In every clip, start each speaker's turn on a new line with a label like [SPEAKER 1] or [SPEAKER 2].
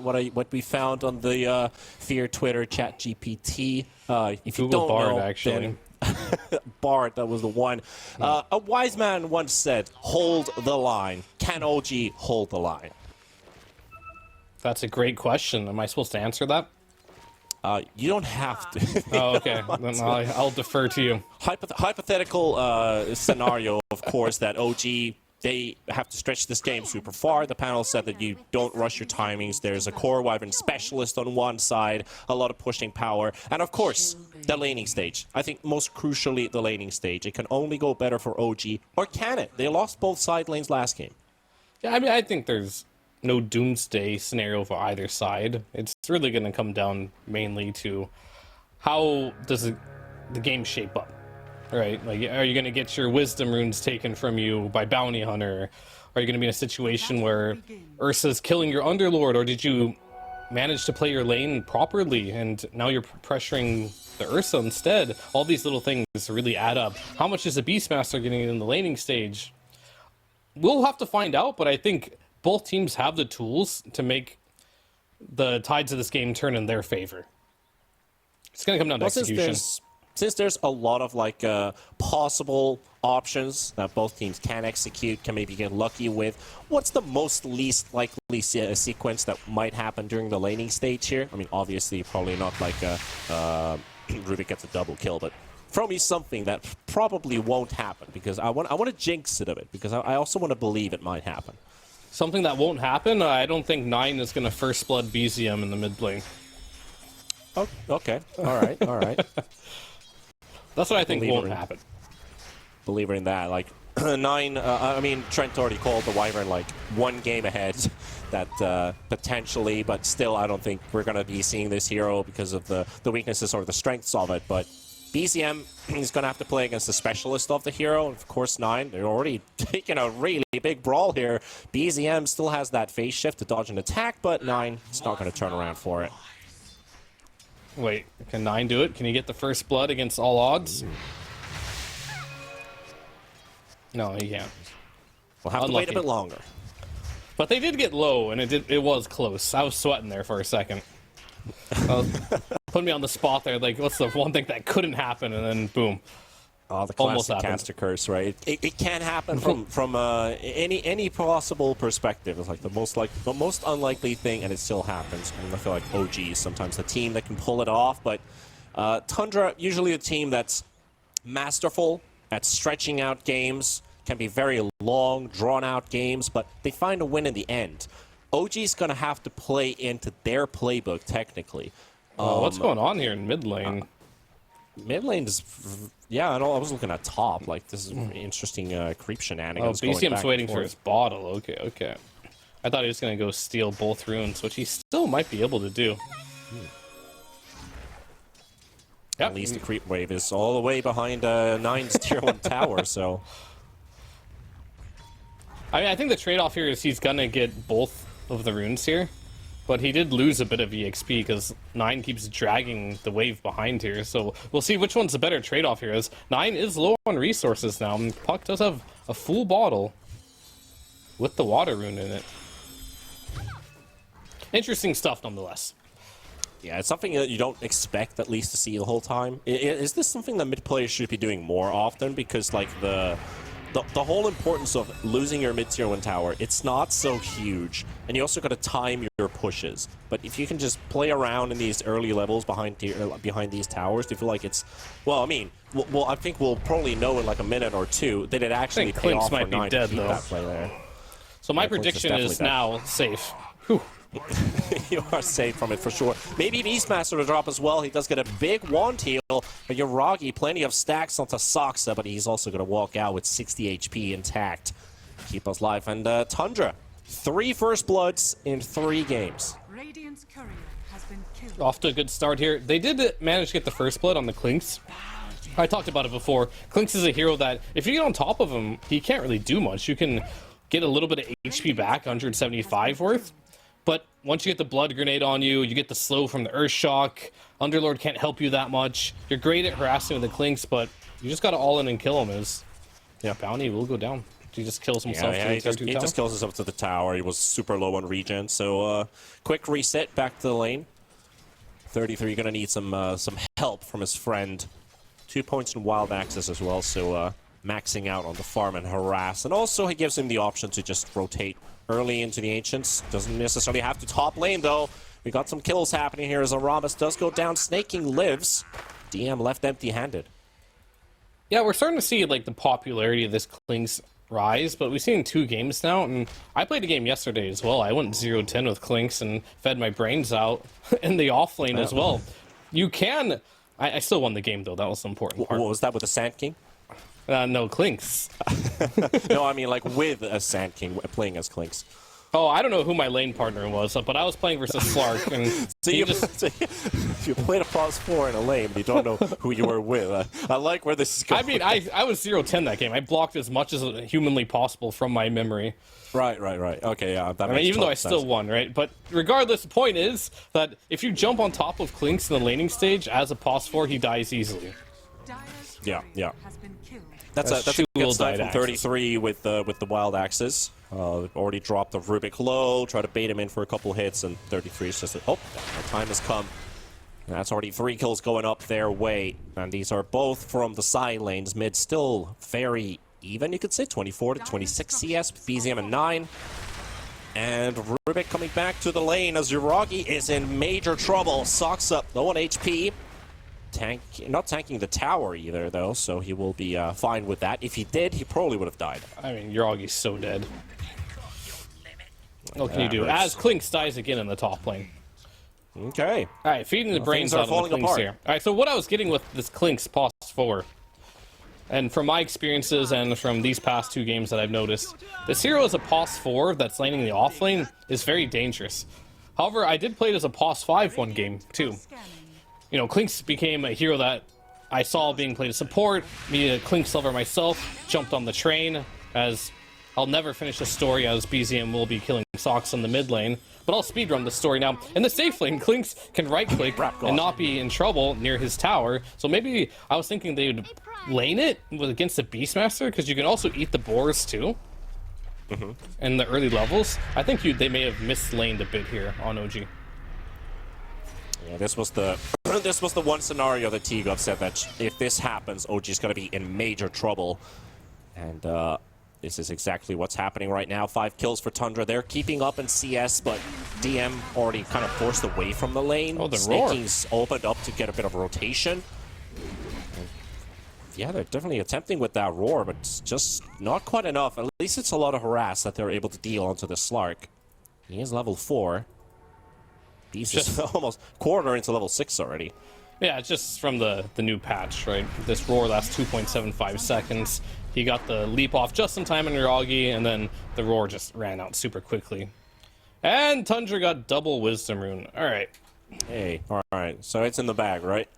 [SPEAKER 1] what we found on the Fear Twitter chat GPT. If you
[SPEAKER 2] Google
[SPEAKER 1] don't
[SPEAKER 2] Bard,
[SPEAKER 1] know,
[SPEAKER 2] actually.
[SPEAKER 1] then Bard, that was the one. A wise man once said, "Hold the line." Can OG hold the line?
[SPEAKER 2] That's a great question. Am I supposed to answer that?
[SPEAKER 1] You don't have to.
[SPEAKER 2] Oh, okay. Then I'll defer to you.
[SPEAKER 1] Hypothetical scenario, of course, that OG, they have to stretch this game super far. The panel said that you don't rush your timings. There's a core Wyvern specialist on one side, a lot of pushing power, and of course, the laning stage. I think most crucially, the laning stage. It can only go better for OG, or can it? They lost both side lanes last game.
[SPEAKER 2] Yeah, I mean, I think there's no doomsday scenario for either side. It's really going to come down mainly to how does the game shape up, right? Like, are you going to get your wisdom runes taken from you by bounty hunter? Are you going to be in a situation where Ursa's killing your underlord, or did you manage to play your lane properly and now you're pressuring the Ursa instead? All these little things really add up. How much is a Beastmaster getting in the laning stage? We'll have to find out, but I think both teams have the tools to make the tides of this game turn in their favor. It's going to come down to execution.
[SPEAKER 1] Since there's a lot of like possible options that both teams can execute, can maybe get lucky with, what's the most least likely sequence that might happen during the laning stage here? I mean, obviously, probably not like Rubik gets a double kill, but throw me something that probably won't happen, because I want to jinx it a bit, because I also want to believe it might happen.
[SPEAKER 2] Something that won't happen? I don't think 9 is going to first blood BZM in the mid lane.
[SPEAKER 1] Oh, okay. All right. All right.
[SPEAKER 2] That's what I think won't happen.
[SPEAKER 1] Believer in that. Like, 9, I mean, Trent already called the Wyvern like one game ahead that potentially, but still I don't think we're going to be seeing this hero because of the weaknesses or the strengths of it. But BZM is going to have to play against the specialist of the hero. Of course, 9, they're already taking a really big brawl here. BZM still has that phase shift to dodge an attack, but 9 is not going to turn around for it.
[SPEAKER 2] Wait, can 9 do it? Can he get the first blood against all odds? No, he can't.
[SPEAKER 1] We'll have to wait a bit longer.
[SPEAKER 2] But they did get low, and it was close. I was sweating there for a second. Put me on the spot there, like, what's the one thing that couldn't happen, and then boom.
[SPEAKER 1] Oh, the classic caster curse, right? It can happen from any possible perspective. It's like the most unlikely thing, and it still happens. And I feel like OG is sometimes the team that can pull it off, but Tundra, usually a team that's masterful at stretching out games, can be very long, drawn-out games, but they find a win in the end. OG's going to have to play into their playbook, technically.
[SPEAKER 2] What's going on here in mid lane?
[SPEAKER 1] Mid lane is, yeah, I was looking at top. Like, this is interesting creep shenanigans.
[SPEAKER 2] Oh, BCM's waiting for his bottle. Okay, okay. I thought he was going to go steal both runes, which he still might be able to do.
[SPEAKER 1] At least the creep wave is all the way behind 9's tier 1 tower, so...
[SPEAKER 2] I mean, I think the trade-off here is he's going to get both of the runes here. But he did lose a bit of EXP because 9 keeps dragging the wave behind here. So we'll see which one's the better trade-off here. As 9 is low on resources now. And Puck does have a full bottle with the water rune in it. Interesting stuff nonetheless.
[SPEAKER 1] Yeah, it's something that you don't expect at least to see the whole time. Is this something that mid players should be doing more often? Because like the whole importance of losing your mid-tier 1 tower, it's not so huge. And you also got to time your pushes. But if you can just play around in these early levels behind these towers, do you feel like it's... Well, I mean, well, I think we'll probably know in like a minute or two that it actually pay off for 9 to keep that play there.
[SPEAKER 2] So my prediction is now safe. Whew.
[SPEAKER 1] You are safe from it for sure. Maybe Beastmaster to drop as well. He does get a big wand heal. But Yoragi, plenty of stacks onto Saksa, but he's also going to walk out with 60 HP intact. Keep us alive. And Tundra, 3 first bloods in 3 games.
[SPEAKER 3] Radiant's courier has been killed.
[SPEAKER 2] Off to a good start here. They did manage to get the first blood on the Clinks. I talked about it before. Clinks is a hero that, if you get on top of him, he can't really do much. You can get a little bit of HP back, 175 worth. But once you get the blood grenade on you, you get the slow from the Earth Shock. Underlord can't help you that much. You're great at harassing with the Clinks, but you just got to all in and kill him. Yeah, bounty will go down. He just kills himself.
[SPEAKER 1] Yeah, he just kills himself to the tower. He was super low on regen, so quick reset back to the lane. 33 gonna need some help from his friend. 2 points in wild access as well, so maxing out on the farm and harass. And also he gives him the option to just rotate early into the Ancients. Doesn't necessarily have to top lane though. We got some kills happening here as Aramis does go down. Snaking lives. DM left empty-handed.
[SPEAKER 2] Yeah, we're starting to see like the popularity of this Klinks rise, but we've seen 2 games now, and I played a game yesterday as well. I went 0-10 with Klinks and fed my brains out in the off lane as well. You can... I still won the game though, that was the important part.
[SPEAKER 1] What was that, with the Sand King?
[SPEAKER 2] No, Klinks.
[SPEAKER 1] No, I mean like with a Sand King, playing as Klinks.
[SPEAKER 2] Oh, I don't know who my lane partner was, but I was playing versus Slark, and
[SPEAKER 1] so you played a +4 in a lane, but you don't know who you were with. I like where this is going.
[SPEAKER 2] I mean, I was 0-10 that game. I blocked as much as humanly possible from my memory.
[SPEAKER 1] Right. Okay, yeah. That makes
[SPEAKER 2] even though I
[SPEAKER 1] sense.
[SPEAKER 2] still won, right? But regardless, the point is that if you jump on top of Klinks in the laning stage as a +4, he dies easily.
[SPEAKER 1] Yeah.
[SPEAKER 3] Has been killed.
[SPEAKER 1] That's a good start from 33 with the wild axes. Already dropped the Rubik low, try to bait him in for a couple hits, and 33 is just my time has come. And that's already 3 kills going up their way, and these are both from the side lanes. Mid still very even, you could say, 24 to 26 CS, BZM and 9. And Rubik coming back to the lane as Yuragi is in major trouble. Socks up, low on HP. Not tanking the tower either, though, so he will be fine with that. If he did, he probably would have died.
[SPEAKER 2] I mean, Yuragi's so dead. What can you do? As Klinks dies again in the top lane.
[SPEAKER 1] Okay.
[SPEAKER 2] Alright, feeding the brains out of the Klinks here. Alright, so what I was getting with this Klinks +4, and from my experiences and from these past 2 games that I've noticed, this hero as a +4 that's laning the off lane is very dangerous. However, I did play it as a +5 one game, too. You know, Klinks became a hero that I saw being played as support. Me, a Klinks lover myself, jumped on the train, as I'll never finish the story, as BZM will be killing Sox in the mid lane. But I'll speedrun the story now. In the safe lane, Klinks can right-click and not be in trouble near his tower. So maybe I was thinking they would lane it against the Beastmaster, because you can also eat the boars too. In the early levels. I think they may have mislaned a bit here on OG.
[SPEAKER 1] Yeah, this was the one scenario that T-Gov said that if this happens, OG is going to be in major trouble. And this is exactly what's happening right now. 5 kills for Tundra. They're keeping up in CS, but DM already kind of forced away from the lane.
[SPEAKER 2] Oh, the roar.
[SPEAKER 1] Snaking's opened up to get a bit of rotation. Yeah, they're definitely attempting with that roar, but it's just not quite enough. At least it's a lot of harass that they're able to deal onto the Slark. He is level 4. He's just almost quarter into level 6 already.
[SPEAKER 2] Yeah, it's just from the new patch, right? This roar lasts 2.75 seconds. He got the leap off just in time in Yuragi, and then the roar just ran out super quickly. And Tundra got double Wisdom Rune. Alright.
[SPEAKER 1] Hey, alright. So it's in the bag, right?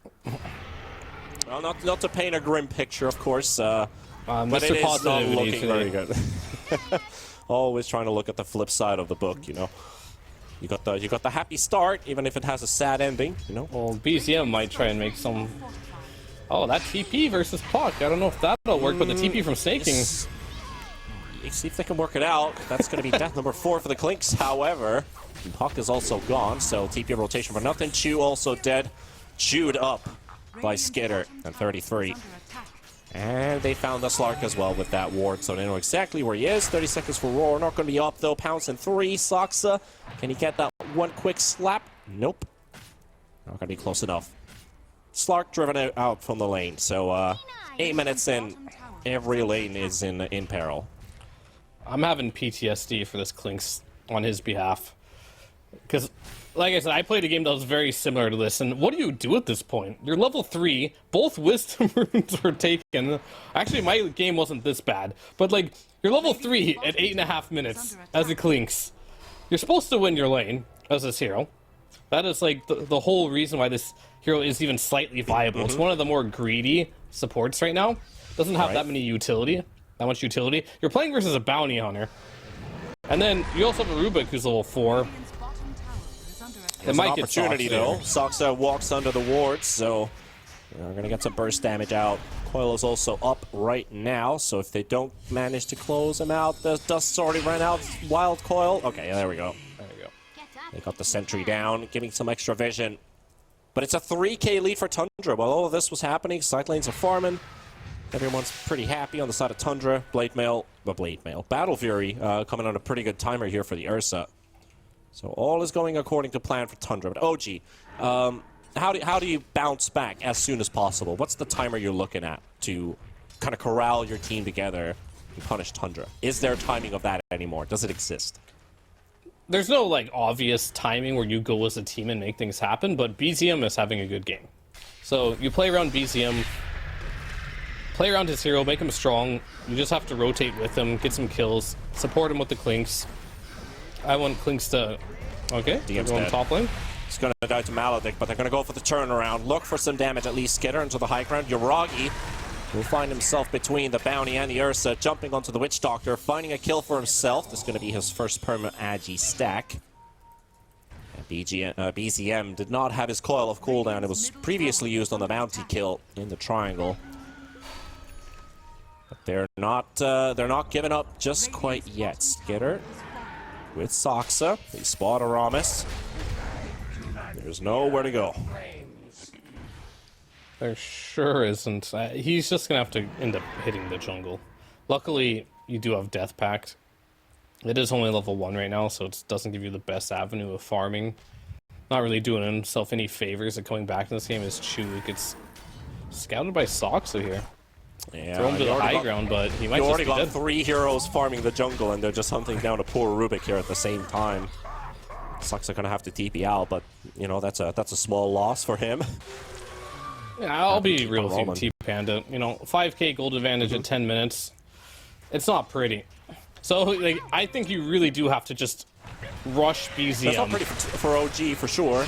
[SPEAKER 1] Well, not to paint a grim picture, of course, but it is not looking very good. Always trying to look at the flip side of the book, you know. You got the happy start, even if it has a sad ending, you know.
[SPEAKER 2] Well, BZM might try and make some. Oh, that TP versus Puck. I don't know if that'll work, but the TP from Snaking.
[SPEAKER 1] See if they can work it out. That's going to be death number 4 for the Klinks. However, Puck is also gone, so TP rotation for nothing. Chew also dead. Chewed up by Skitter and 33. And they found the Slark as well with that ward, so they know exactly where he is. 30 seconds for Roar. Not going to be up, though. Pounce in 3. Soxa, can he get that one quick slap? Nope. Not going to be close enough. Slark driven out from the lane, so 8 minutes in, every lane is in peril.
[SPEAKER 2] I'm having PTSD for this Klinks on his behalf. Because, like I said, I played a game that was very similar to this, and what do you do at this point? You're level 3, both Wisdom Runes were taken. Actually, my game wasn't this bad, but, like, you're level 3 at 8.5 minutes as a Klinks. You're supposed to win your lane as this hero. That is, like, the whole reason why this hero is even slightly viable. It's one of the more greedy supports right now. Doesn't have that much utility. You're playing versus a bounty hunter. And then you also have a Rubik who's level 4.
[SPEAKER 1] There's an opportunity, though. Soxa walks under the ward, so we're going to get some burst damage out. Coil is also up. right now, so if they don't manage to close him out, the dust's already ran out. Wild Coil. Okay, there we go.
[SPEAKER 2] There we go.
[SPEAKER 1] They got the sentry down, giving some extra vision. But it's a 3K lead for Tundra. While all of this was happening, side lanes are farming. Everyone's pretty happy on the side of Tundra. Battle Fury coming on a pretty good timer here for the Ursa. So all is going according to plan for Tundra. But OG, how do you bounce back as soon as possible? What's the timer you're looking at to kind of corral your team together and punish Tundra? Is there timing of that anymore? Does it exist?
[SPEAKER 2] There's no like obvious timing where you go as a team and make things happen, but BZM is having a good game. So you play around BZM, play around his hero, make him strong. You just have to rotate with him, get some kills, support him with the Clinks. I want Clinks to... Okay,
[SPEAKER 1] DM's
[SPEAKER 2] going
[SPEAKER 1] dead.
[SPEAKER 2] top lane.
[SPEAKER 1] It's going to die to Maledic, but they're going to go for the turnaround. Look for some damage, at least skitter into the high ground. Yuragi will find himself between the Bounty and the Ursa, jumping onto the Witch Doctor, finding a kill for himself. This is going to be his first permanent Agi stack. And BZM did not have his coil of cooldown. It was previously used on the Bounty kill in the triangle. But they're not giving up just quite yet. Skitter with Soxa. They spot Aramis. There's nowhere to go.
[SPEAKER 2] There sure isn't. He's just going to have to end up hitting the jungle. Luckily, you do have Death Pact. It is only level 1 right now, so it doesn't give you the best avenue of farming. Not really doing himself any favors at coming back in this game as Chu gets scouted by Soxa here.
[SPEAKER 1] Yeah,
[SPEAKER 2] Throw him to the high ground, but he might
[SPEAKER 1] You
[SPEAKER 2] just
[SPEAKER 1] already
[SPEAKER 2] be
[SPEAKER 1] got
[SPEAKER 2] dead.
[SPEAKER 1] 3 heroes farming the jungle, and they're just hunting down a poor Rubik here at the same time. Sucks they're gonna have to TP out, but you know that's a small loss for him.
[SPEAKER 2] Yeah, I'll be real with you, T-Panda. You know, 5k gold advantage at 10 minutes. It's not pretty. So, like, I think you really do have to just rush BZM.
[SPEAKER 1] That's not pretty for OG for sure.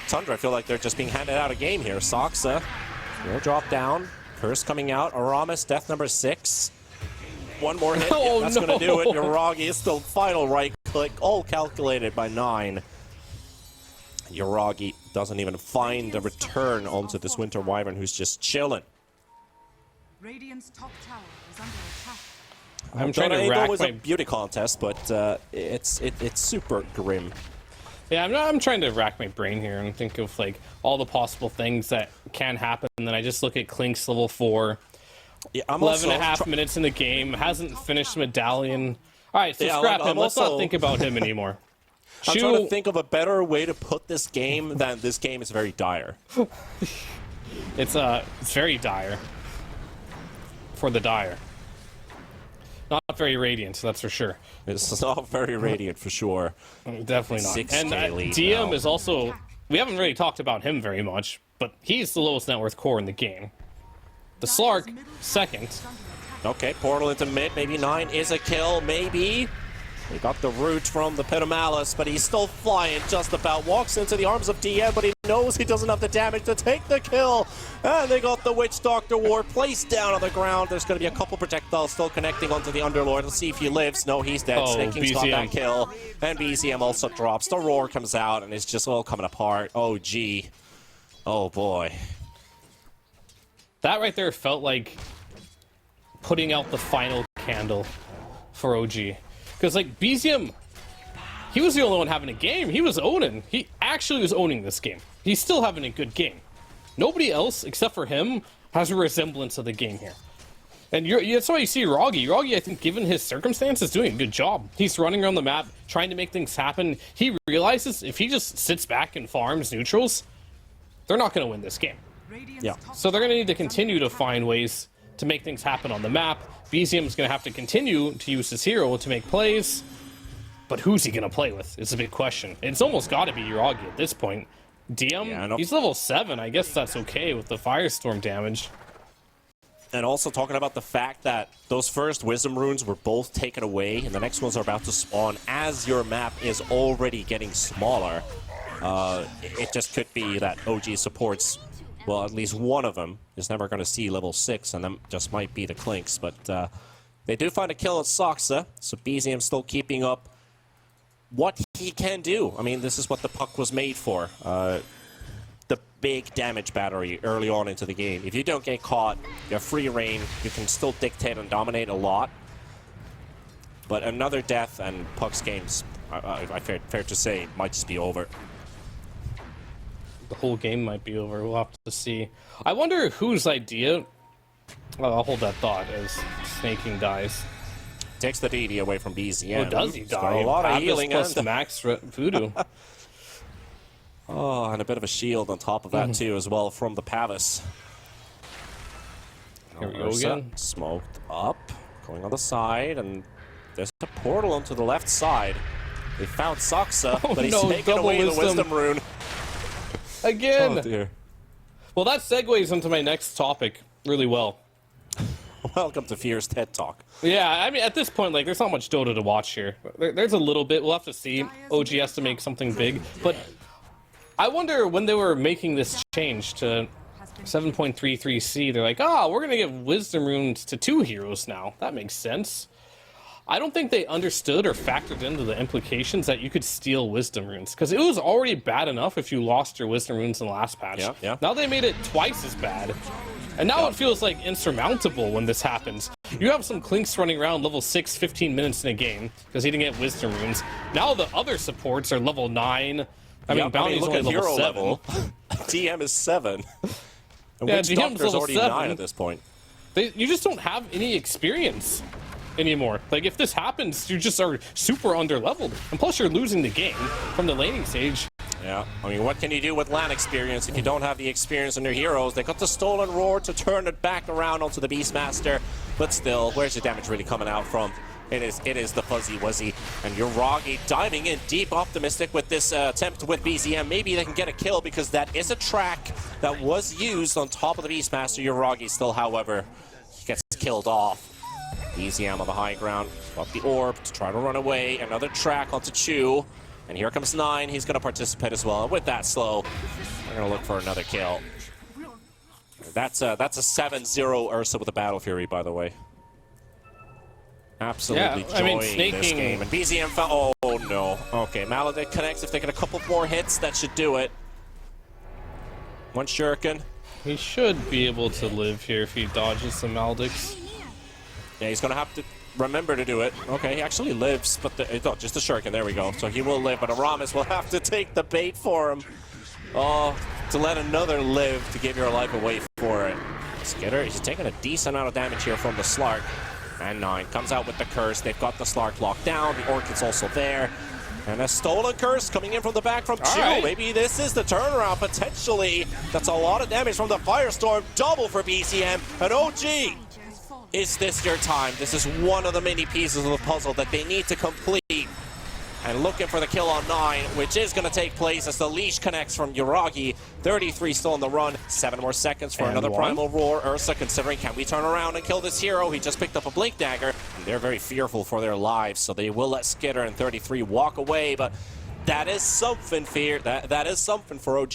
[SPEAKER 1] Tundra, I feel like they're just being handed out a game here. Soxa will drop down. Curse coming out. Aramis, death number 6. One more hit.
[SPEAKER 2] Oh,
[SPEAKER 1] That's
[SPEAKER 2] no.
[SPEAKER 1] going to do it. Yuragi is still final right click. All calculated by 9. Yuragi doesn't even find a return onto this Winter Wyvern who's just chilling.
[SPEAKER 3] Radiant's top tower is under attack.
[SPEAKER 2] I'm trying to
[SPEAKER 1] Ain't
[SPEAKER 2] rack
[SPEAKER 1] always
[SPEAKER 2] my...
[SPEAKER 1] a beauty contest, but it's super grim.
[SPEAKER 2] Yeah, I'm trying to rack my brain here and think of, like, all the possible things that can happen. And then I just look at Clink's level 4.
[SPEAKER 1] Yeah, I'm
[SPEAKER 2] 11 and a half minutes in the game. Hasn't finished Medallion. All right, so
[SPEAKER 1] Yeah,
[SPEAKER 2] scrap
[SPEAKER 1] I'm
[SPEAKER 2] him. Let's
[SPEAKER 1] also-
[SPEAKER 2] not think about him anymore.
[SPEAKER 1] I'm trying to think of a better way to put this game than this game is very dire.
[SPEAKER 2] It's very dire. For the dire. Not very radiant, that's for sure.
[SPEAKER 1] It's not very radiant for sure.
[SPEAKER 2] Definitely not.
[SPEAKER 1] 6K
[SPEAKER 2] And
[SPEAKER 1] lead
[SPEAKER 2] DM
[SPEAKER 1] now.
[SPEAKER 2] is also... We haven't really talked about him very much, but he's the lowest net worth core in the game. The Slark, second.
[SPEAKER 1] Okay, portal into mid, maybe 9 is a kill, maybe. He got the root from the Pit of Malice, but he's still flying just about. Walks into the arms of DM, but he knows he doesn't have the damage to take the kill. And they got the Witch Doctor War placed down on the ground. There's going to be a couple projectiles still connecting onto the Underlord. Let's see if he lives. No, he's dead.
[SPEAKER 2] Oh,
[SPEAKER 1] Snake King's got
[SPEAKER 2] BZM.
[SPEAKER 1] that kill. And BZM also drops. The Roar comes out, and it's just all coming apart. Oh, gee. Oh, boy.
[SPEAKER 2] That right there felt like putting out the final candle for OG. Because, like, BZM, he was the only one having a game. He was owning. He actually was owning this game. He's still having a good game. Nobody else, except for him, has a resemblance of the game here. And that's why you see Roggy. Roggy, I think, given his circumstances, is doing a good job. He's running around the map, trying to make things happen. He realizes if he just sits back and farms neutrals, they're not going to win this game.
[SPEAKER 3] Radiant's
[SPEAKER 1] Yeah.
[SPEAKER 3] top
[SPEAKER 2] So they're going to need to
[SPEAKER 3] tower is
[SPEAKER 2] continue
[SPEAKER 3] under
[SPEAKER 2] to find ways to make things happen on the map. BZM is going to have to continue to use his hero to make plays. But who's he going to play with is a big question. It's almost got to be Yuragi at this point. DM,
[SPEAKER 1] Yeah, I know.
[SPEAKER 2] he's level 7. I guess that's okay with the Firestorm damage.
[SPEAKER 1] And also talking about the fact that those first Wisdom Runes were both taken away, and the next ones are about to spawn as your map is already getting smaller. It just could be that OG supports, well, at least one of them is never going to see level 6, and them just might be the Clinks. But they do find a kill at Soxa, so BZM still keeping up what he can do. I mean, this is what the puck was made for. the big damage battery early on into the game. If you don't get caught, you have free reign, you can still dictate and dominate a lot. But another death and Puck's games, fair to say, might just be over.
[SPEAKER 2] The whole game might be over. We'll have to see. I wonder whose idea... Well, I'll hold that thought as Snaking dies.
[SPEAKER 1] Takes the DD away from BZM.
[SPEAKER 2] Oh, does he die?
[SPEAKER 1] Got a lot of healing
[SPEAKER 2] plus
[SPEAKER 1] and
[SPEAKER 2] max voodoo.
[SPEAKER 1] Oh, and a bit of a shield on top of that too, as well, from the Pavis.
[SPEAKER 2] Here we go again.
[SPEAKER 1] Smoked up, going on the side, and there's a portal onto the left side. They found Saksa, but he's taken away the Wisdom Rune.
[SPEAKER 2] Again!
[SPEAKER 1] Oh, dear.
[SPEAKER 2] Well, that segues into my next topic really well.
[SPEAKER 1] Welcome to Fierce TED Talk.
[SPEAKER 2] Yeah, I mean, at this point, like, there's not much Dota to watch here. There's a little bit. We'll have to see. OG has to make something big. But I wonder when they were making this change to 7.33C, they're like, we're going to give Wisdom Runes to 2 heroes now. That makes sense. I don't think they understood or factored into the implications that you could steal Wisdom Runes. Because it was already bad enough if you lost your Wisdom Runes in the last patch.
[SPEAKER 1] Yeah.
[SPEAKER 2] Now they made it twice as bad. And now it feels like insurmountable when this happens. You have some Clinks running around level 6, 15 minutes in a game because he didn't get Wisdom Runes. Now the other supports are level 9. I mean, Bounty's
[SPEAKER 1] look
[SPEAKER 2] only
[SPEAKER 1] at
[SPEAKER 2] level
[SPEAKER 1] hero
[SPEAKER 2] 7.
[SPEAKER 1] level. DM is 7. And
[SPEAKER 2] Yeah,
[SPEAKER 1] Witch
[SPEAKER 2] DM's
[SPEAKER 1] Doctor's
[SPEAKER 2] level
[SPEAKER 1] already
[SPEAKER 2] 7.
[SPEAKER 1] 9 at this point.
[SPEAKER 2] You just don't have any experience anymore. Like, if this happens, you just are super under-leveled. And plus, you're losing the game from the laning stage.
[SPEAKER 1] Yeah, I mean, what can you do with LAN experience if you don't have the experience in your heroes? They got the Stolen Roar to turn it back around onto the Beastmaster, but still, where's the damage really coming out from? It is the Fuzzy Wuzzy, and Yuragi diving in deep optimistic with this attempt with BZM. Maybe they can get a kill because that is a track that was used on top of the Beastmaster. Yuragi still, however, he gets killed off. BZM on the high ground, up the orb to try to run away. Another track onto Chu. And here comes 9. He's going to participate as well. And with that slow, we're going to look for another kill. That's a 7-0 Ursa with a Battle Fury, by the way. Absolutely enjoying this game. And BZM found... Oh, no. Okay, Maledict connects. If they get a couple more hits, that should do it. One Shuriken.
[SPEAKER 2] He should be able to live here if he dodges some Maledicts.
[SPEAKER 1] Yeah, he's going to have to remember to do it. Okay, he actually lives, but just the Shuriken. There we go. So he will live, but Aramis will have to take the bait for him. Oh, to let another live to give your life away for it. Skitter, he's taking a decent amount of damage here from the Slark. And 9 comes out with the curse. They've got the Slark locked down. The Orchid's also there. And a stolen curse coming in from the back from Chu. Right. Maybe this is the turnaround, potentially. That's a lot of damage from the Firestorm. Double for BCM. And OG, is this your time? This is one of the many pieces of the puzzle that they need to complete. And looking for the kill on 9, which is going to take place as the leash connects from Yuragi. 33 still on the run. 7 more seconds for another Primal Roar. Ursa considering, can we turn around and kill this hero? He just picked up a Blink Dagger. And they're very fearful for their lives, so they will let Skitter and 33 walk away. But that is something, that is something for OG.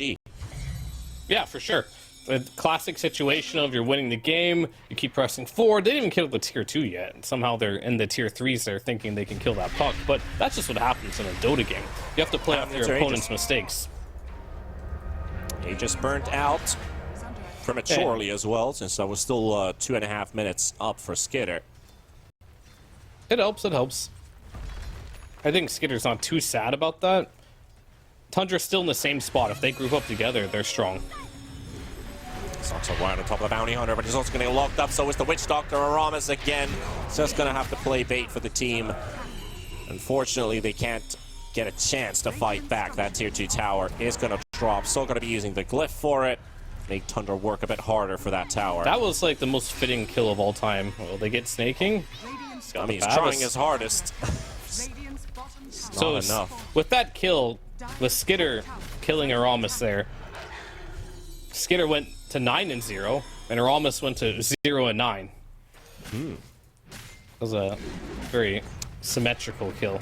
[SPEAKER 2] Yeah, for sure. The classic situation of you're winning the game, you keep pressing forward. They didn't even kill the tier 2 yet. Somehow they're in the tier 3s, they're thinking they can kill that puck. But that's just what happens in a Dota game. You have to play off your opponent's mistakes.
[SPEAKER 1] He just burnt out prematurely as well, since that was still 2.5 minutes up for Skitter.
[SPEAKER 2] It helps, it helps. I think Skitter's not too sad about that. Tundra's still in the same spot. If they group up together, they're strong.
[SPEAKER 1] Sucks right on top of the Bounty Hunter, but he's also going to get locked up. So is the Witch Doctor. Aramis again. Just going to have to play bait for the team. Unfortunately, they can't get a chance to fight back. That tier 2 tower is going to drop. Still going to be using the glyph for it. Make Tundra work a bit harder for that tower.
[SPEAKER 2] That was like the most fitting kill of all time. Will they get snaking?
[SPEAKER 1] I mean, he's trying his hardest.
[SPEAKER 2] So
[SPEAKER 1] enough.
[SPEAKER 2] With that kill, with Skitter killing Aramis there, Skitter went to 9-0, and Aramis went to 0-9. That was a very symmetrical kill.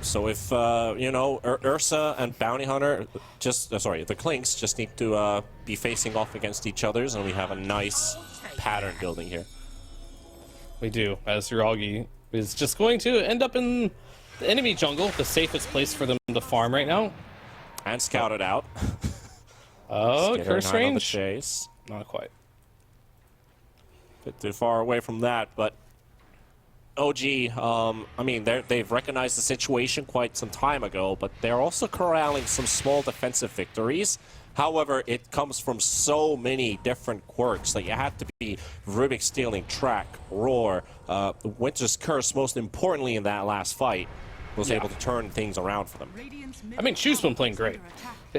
[SPEAKER 1] So if, you know, Ursa and Bounty Hunter, the Clinks just need to be facing off against each other's, and we have a nice pattern building here.
[SPEAKER 2] We do, as Yuragi is just going to end up in the enemy jungle, the safest place for them to farm right now.
[SPEAKER 1] And scout it out.
[SPEAKER 2] Oh, curse range?
[SPEAKER 1] Chase.
[SPEAKER 2] Not quite.
[SPEAKER 1] Bit too far away from that, but OG, I mean, they've recognized the situation quite some time ago, but they're also corralling some small defensive victories. However, it comes from so many different quirks that you have to be Rubik stealing track, roar, Winter's Curse, most importantly in that last fight, was able to turn things around for them.
[SPEAKER 2] I mean, Chu's been playing great.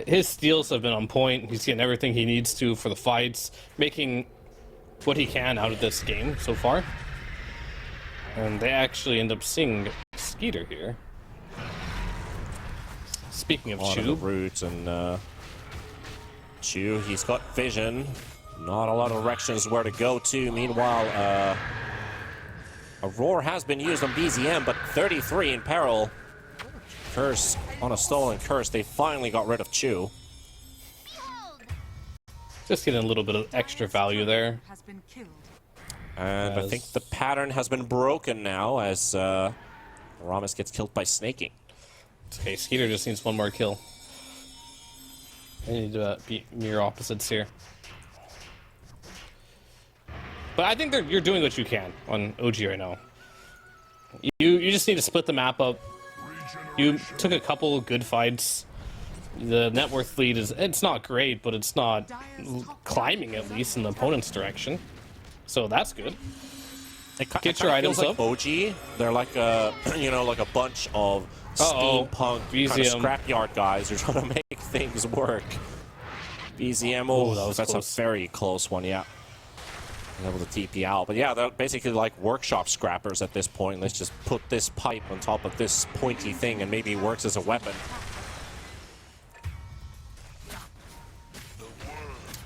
[SPEAKER 2] His steals have been on point. He's getting everything he needs to for the fights, making what he can out of this game so far. And they actually end up seeing Skeeter here. Speaking of Chu.
[SPEAKER 1] Roots and Chu, he's got vision. Not a lot of directions where to go to. Meanwhile, a roar has been used on BZM, but 33 in peril. Curse on a stolen curse. They finally got rid of Chu.
[SPEAKER 2] Just getting a little bit of extra value there.
[SPEAKER 1] And I think the pattern has been broken now as Ramos gets killed by snaking.
[SPEAKER 2] Okay, Skeeter just needs one more kill. I need to beat mirror opposites here. But I think you're doing what you can on OG right now. You just need to split the map up. You took a couple good fights. The net worth lead it's not great, but it's not climbing at least in the opponent's direction. So that's good. Get your items
[SPEAKER 1] like
[SPEAKER 2] up.
[SPEAKER 1] OG, they're like a like a bunch of steampunk kind of scrapyard guys who are trying to make things work. BZM, that's close. A very close one, yeah. Able to TP out, but yeah, they're basically like workshop scrappers at this point. Let's just put this pipe on top of this pointy thing, and maybe it works as a weapon.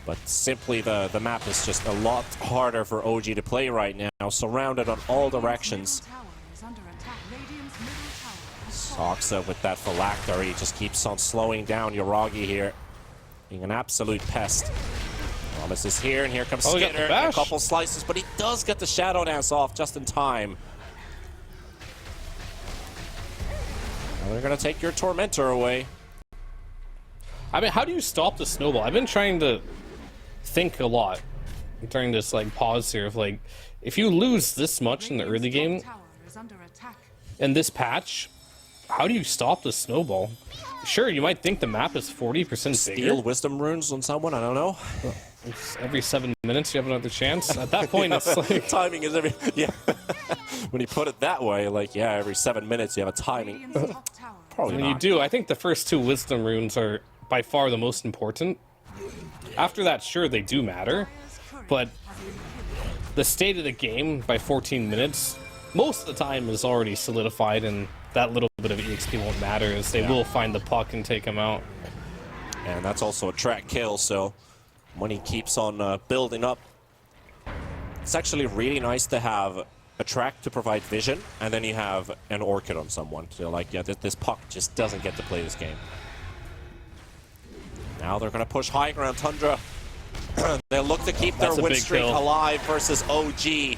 [SPEAKER 1] But simply the map is just a lot harder for OG to play right now, surrounded on all directions. Soxa with that phylactery just keeps on slowing down Yoragi here, being an absolute pest. Thomas is here, and here comes Skinner. A couple slices, but he does get the Shadow Dance off just in time. Now they're going to take your Tormentor away.
[SPEAKER 2] I mean, how do you stop the snowball? I've been trying to think a lot during this pause here of if you lose this much in the early game in this patch, how do you stop the snowball? Sure, you might think the map is 40% bigger.
[SPEAKER 1] Steal wisdom runes on someone, I don't know.
[SPEAKER 2] Every 7 minutes you have another chance. At that point, it's like
[SPEAKER 1] timing is every when you put it that way, every 7 minutes you have a timing. Probably
[SPEAKER 2] not. You do. I think the first 2 wisdom runes are by far the most important. After that, sure, they do matter, but the state of the game by 14 minutes, most of the time is already solidified, and that little bit of EXP won't matter as they will find the puck and take him out.
[SPEAKER 1] And that's also a track kill, so when he keeps on building up, it's actually really nice to have a track to provide vision, and then you have an Orchid on someone. So this puck just doesn't get to play this game. Now they're going to push high ground. Tundra, they'll look to keep their win streak alive versus OG.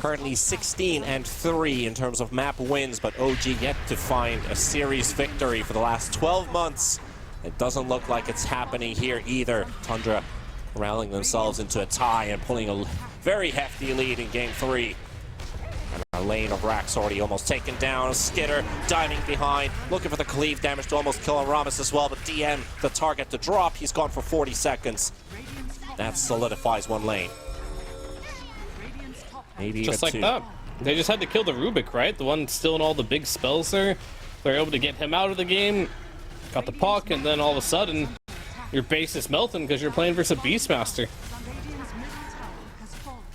[SPEAKER 1] Currently 16-3 in terms of map wins, but OG yet to find a series victory for the last 12 months. It doesn't look like it's happening here either. Tundra rallying themselves into a tie and pulling a very hefty lead in Game 3. And a lane of racks already almost taken down. Skitter diving behind, looking for the cleave damage to almost kill Ramos as well, but DM, the target to drop. He's gone for 40 seconds. That solidifies one lane. Maybe
[SPEAKER 2] just like that. They just had to kill the Rubik, right? The one still in all the big spells there. They're able to get him out of the game. Got the puck, and then all of a sudden, your base is melting because you're playing versus a Beastmaster.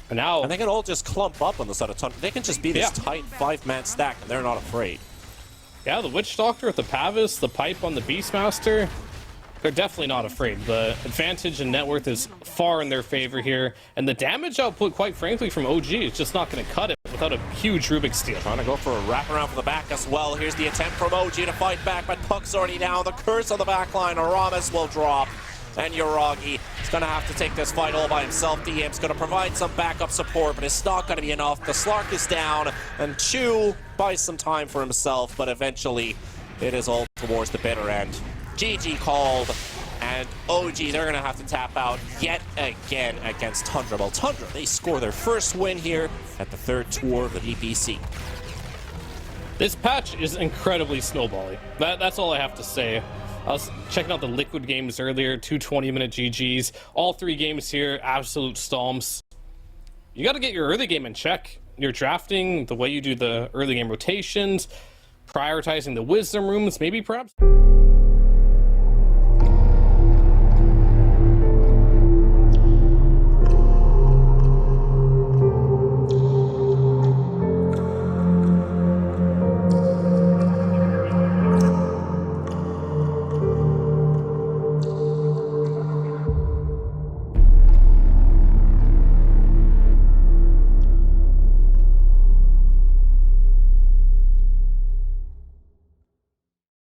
[SPEAKER 2] And now...
[SPEAKER 1] And they can all just clump up on the side of Tundra. They can just be this tight 5-man stack, and they're not afraid.
[SPEAKER 2] Yeah, the Witch Doctor with the Pavis, the pipe on the Beastmaster, they're definitely not afraid. The advantage in net worth is far in their favor here, and the damage output, quite frankly, from OG is just not going to cut it without a huge Rubik steal.
[SPEAKER 1] Trying to go for a wraparound from the back as well. Here's the attempt from OG to fight back, but puck's already down. The curse on the back line. Aramis will drop, and Yoragi is going to have to take this fight all by himself. DM's going to provide some backup support, but it's not going to be enough. The Slark is down, and Chu buys some time for himself, but eventually it is all towards the bitter end. GG called And OG, they're going to have to tap out yet again against Tundra. Well, Tundra, they score their first win here at the third tour of the DPC.
[SPEAKER 2] This patch is incredibly snowbally. That's all I have to say. I was checking out the Liquid games earlier, 2 20-minute GGs. All 3 games here, absolute stomps. You got to get your early game in check. Your drafting, the way you do the early game rotations, prioritizing the wisdom rooms, maybe perhaps